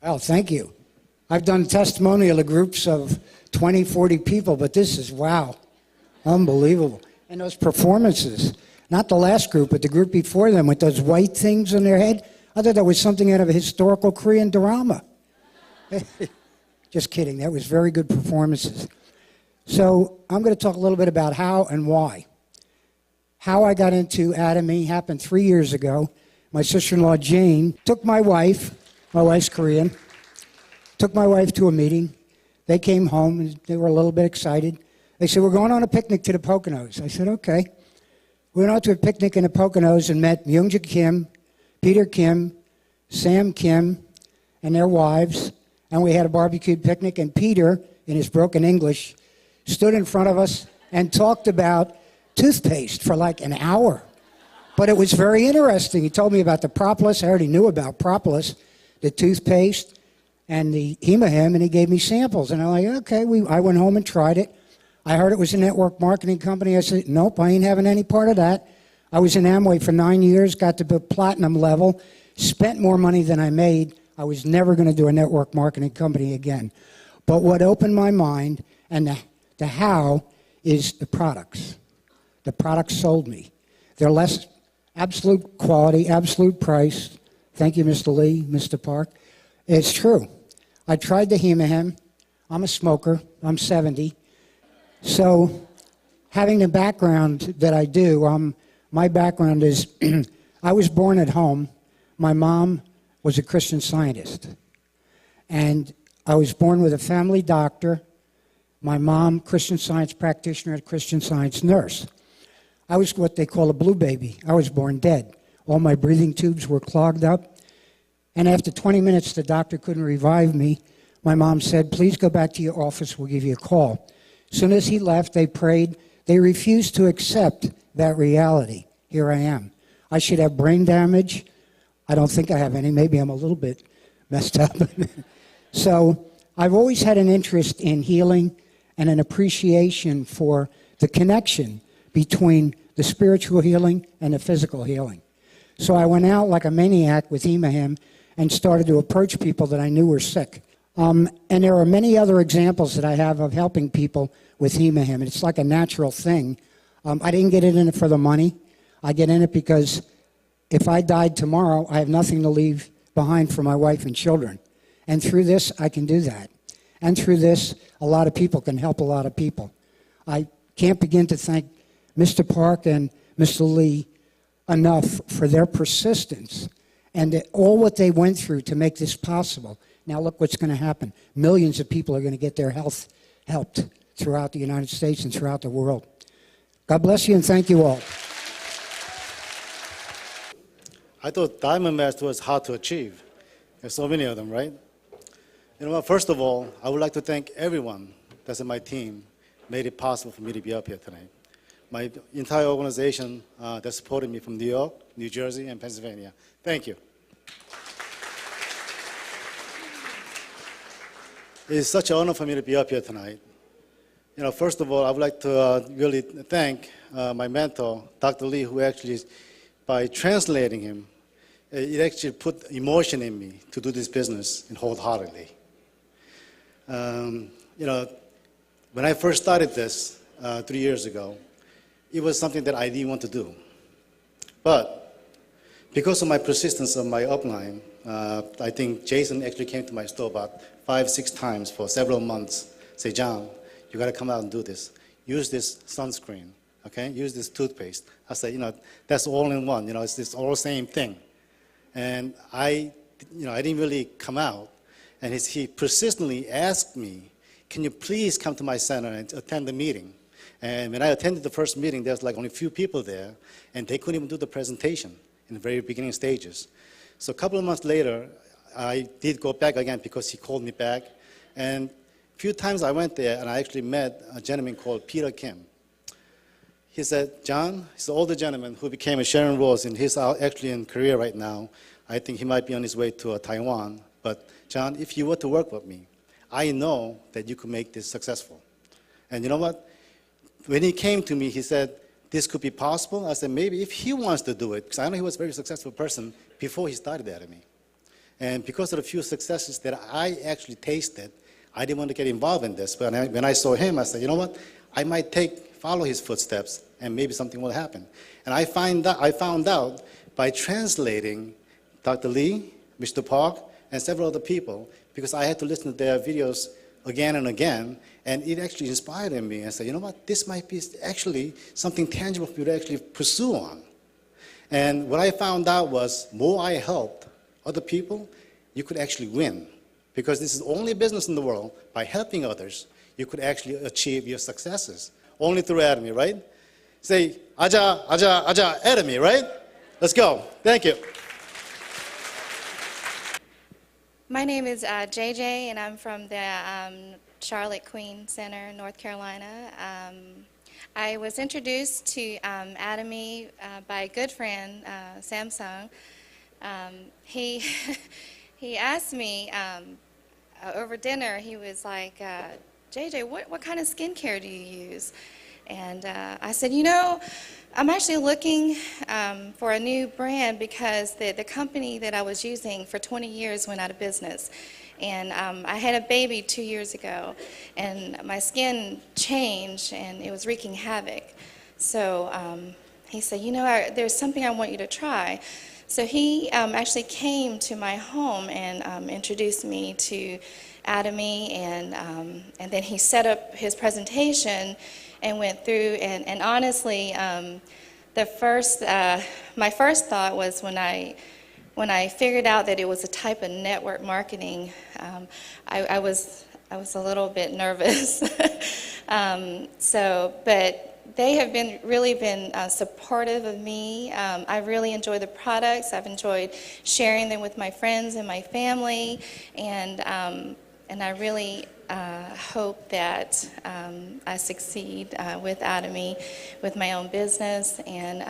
Well, thank you. I've done testimonial groups of 20, 40 people, but this is, wow, unbelievable. And those performances, not the last group, but the group before them with those white things on their head, I thought that was something out of a historical Korean drama. Just kidding, that was very good performances. So I'm going to talk a little bit about how and why. How I got into Atomy happened 3 years ago. My sister-in-law, Jane, took my wife's Korean, took my wife to a meeting. They came home, and they were a little bit excited. They said, we're going on a picnic to the Poconos. I said, okay. We went out to a picnic in the Poconos and met Myungja Kim, Peter Kim, Sam Kim, and their wives. And we had a barbecued picnic, and Peter, in his broken English, stood in front of us and talked about toothpaste for like an hour. But it was very interesting. He told me about the propolis. I already knew about propolis, the toothpaste, and the Hemahem, and he gave me samples. And I'm like, okay. I went home and tried it. I heard it was a network marketing company. I said, nope, I ain't having any part of that. I was in Amway for 9 years, got to the platinum level, spent more money than I made. I was never going to do a network marketing company again. But what opened my mind and the how is the products. The products sold me. They're less absolute quality, absolute price. Thank you, Mr. Lee, Mr. Park. It's true. I tried the Hemahem. I'm a smoker. I'm 70. So having the background that I do, my background is I was born at home. My mom was a Christian Scientist. And I was born with a family doctor. My mom, Christian Science practitioner, Christian Science nurse. I was what they call a blue baby. I was born dead. All my breathing tubes were clogged up. And after 20 minutes, the doctor couldn't revive me. My mom said, please go back to your office. We'll give you a call. As soon as he left, they prayed. They refused to accept that reality. Here I am. I should have brain damage. I don't think I have any. Maybe I'm a little bit messed up. So I've always had an interest in healing and an appreciation for the connection between the spiritual healing and the physical healing. So I went out like a maniac with Hemahem and started to approach people that I knew were sick. And there are many other examples that I have of helping people with Hemahem. It's like a natural thing. I didn't get in it for the money. I get in it because if I died tomorrow, I have nothing to leave behind for my wife and children. And through this, I can do that. And through this, a lot of people can help a lot of people. I can't begin to thank Mr. Park and Mr. Lee enough for their persistence and all what they went through to make this possible. Now look what's going to happen. Millions of people are going to get their health helped throughout the United States and throughout the world. God bless you and thank you all. I thought Diamond Master was hard to achieve. There's so many of them, right? You know what, first of all, I would like to thank everyone that's in my team made it possible for me to be up here tonight. My entire organization that supported me from New York, New Jersey, and Pennsylvania. Thank you. It is such an honor for me to be up here tonight. You know, first of all, I would like to really thank my mentor, Dr. Lee, who actually, by translating him, it actually put emotion in me to do this business and wholeheartedly. You know, when I first started this 3 years ago, it was something that I didn't want to do. But because of my persistence of my upline, I think Jason actually came to my store about 5, 6 times for several months. Say, John, you got to come out and do this. Use this sunscreen, okay? Use this toothpaste. I said, you know, that's all in one. You know, it's all the same thing. And I didn't really come out. And he persistently asked me, can you please come to my center and attend the meeting? And when I attended the first meeting, there was like only a few people there, and they couldn't even do the presentation in the very beginning stages. So a couple of months later, I did go back again because he called me back. And a few times I went there, and I actually met a gentleman called Peter Kim. He said, John, he's an older gentleman who became a Sharon Rose, and he's actually in Korea right now. I think he might be on his way to Taiwan. But John, if you were to work with me, I know that you could make this successful. And you know what? When he came to me, he said, this could be possible. I said, maybe if he wants to do it, because I know he was a very successful person before he started Atomy. And because of the few successes that I actually tasted, I didn't want to get involved in this. But when I saw him, I said, you know what? I might follow his footsteps, and maybe something will happen. And I found out by translating Dr. Lee, Mr. Park, and several other people, because I had to listen to their videos again and again, and it actually inspired me. And I said, you know what? This might be actually something tangible for you to actually pursue on. And what I found out was, more I helped other people, you could actually win. Because this is the only business in the world, by helping others, you could actually achieve your successes. Only through Atomy, right? Say, aja, aja, aja, Atomy, right? Let's go. Thank you. My name is JJ, and I'm from the Charlotte Queen Center, North Carolina. I was introduced to Atomy by a good friend, Samsung. He he asked me over dinner. He was like, "JJ, what kind of skincare do you use?" And I said, "You know, I'm actually looking for a new brand because the company that I was using for 20 years went out of business. And I had a baby 2 years ago, and my skin changed, and it was wreaking havoc. So he said, you know, there's something I want you to try." So he actually came to my home and introduced me to Atomy, and then he set up his presentation and went through, and honestly, my first thought was when I figured out that it was a type of network marketing, I was a little bit nervous. But they have really been supportive of me. I really enjoy the products. I've enjoyed sharing them with my friends and my family, and I really hope that I succeed with Atomy, with my own business, and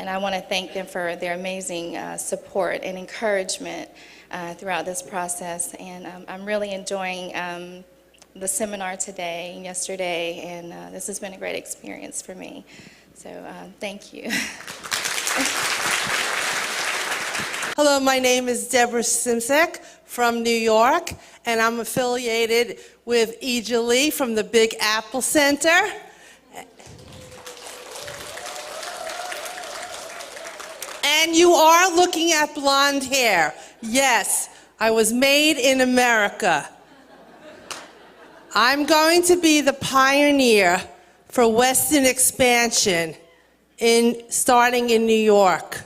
I want to thank them for their amazing support and encouragement throughout this process. And I'm really enjoying the seminar today and yesterday, and this has been a great experience for me. So thank you. Hello, my name is Deborah Simsek from New York, and I'm affiliated with Ija Lee from the Big Apple Center. And you are looking at blonde hair. Yes, I was made in America. I'm going to be the pioneer for Western expansion starting in New York.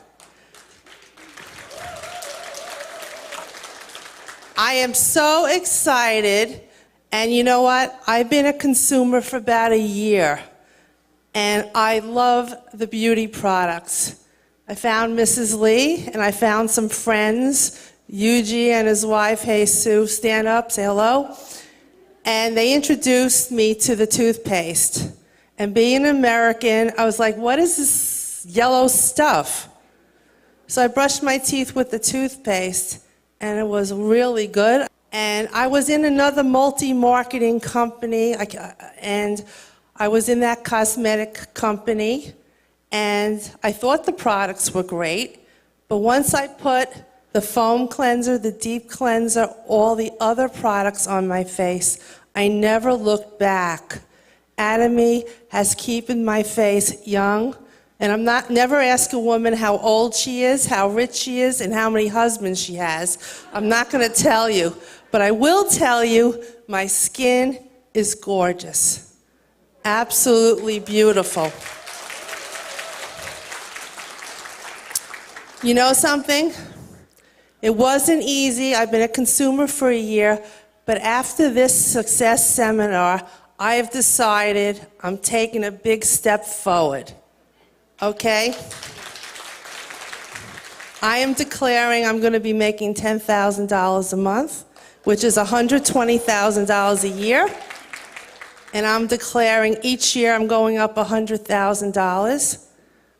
I am so excited, and you know what? I've been a consumer for about a year, and I love the beauty products. I found Mrs. Lee, and I found some friends, Yuji and his wife, Hey Sue, stand up, say hello. And they introduced me to the toothpaste. And being an American, I was like, what is this yellow stuff? So I brushed my teeth with the toothpaste, and it was really good. And I was in another multi-marketing company, and I was in that cosmetic company, and I thought the products were great, but once I put the foam cleanser, the deep cleanser, all the other products on my face, I never looked back. Atomy has kept my face young, and I'm never ask a woman how old she is, how rich she is, and how many husbands she has. I'm not going to tell you, but I will tell you my skin is gorgeous. Absolutely beautiful. You know something? It wasn't easy. I've been a consumer for a year, but after this success seminar, I have decided I'm taking a big step forward. Okay? I am declaring I'm going to be making $10,000 a month, which is $120,000 a year. And I'm declaring each year I'm going up $100,000.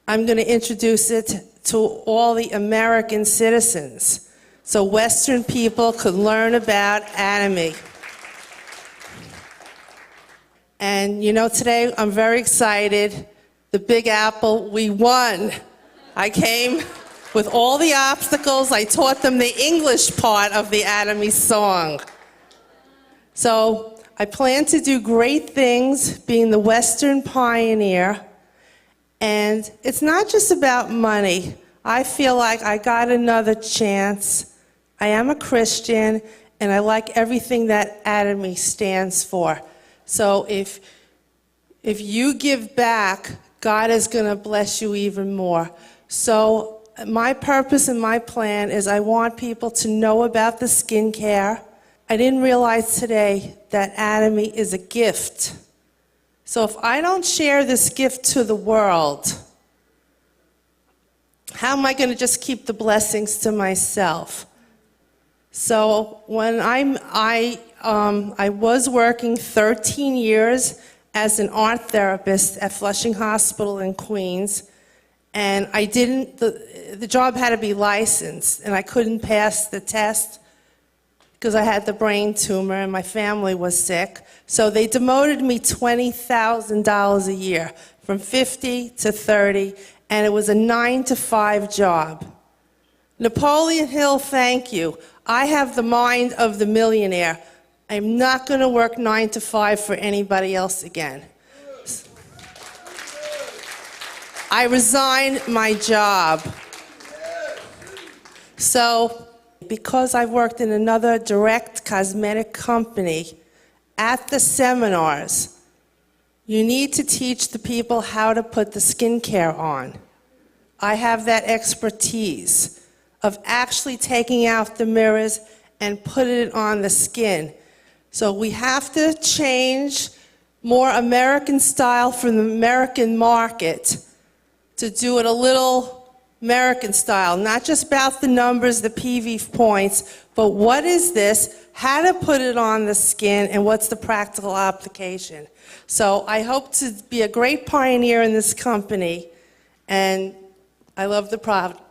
I'm going to introduce it to all the American citizens so Western people could learn about Atomy. And you know, today I'm very excited. The Big Apple, we won. I came With all the obstacles, I taught them the English part of the Atomy song. So I plan to do great things being the Western pioneer. And it's not just about money. I feel like I got another chance. I am a Christian, and I like everything that Atomy stands for. So if you give back, God is going to bless you even more. So my purpose and my plan is I want people to know about the skincare. I didn't realize today that Atomy is a gift. So if I don't share this gift to the world, how am I going to just keep the blessings to myself? So when I was working 13 years as an art therapist at Flushing Hospital in Queens, and the job had to be licensed, and I couldn't pass the test because I had the brain tumor and my family was sick. So they demoted me $20,000 a year, from 50 to 30, and it was a 9-to-5 job. Napoleon Hill, thank you. I have the mind of the millionaire. I'm not going to work 9 to 5 for anybody else again. I resigned my job. So, because I worked in another direct cosmetic company, at the seminars, you need to teach the people how to put the skincare on. I have that expertise of actually taking out the mirrors and putting it on the skin. So we have to change more American style for the American market to do it a little American style, not just about the numbers, the PV points, but what is this, how to put it on the skin, and what's the practical application. So I hope to be a great pioneer in this company, and I love the product.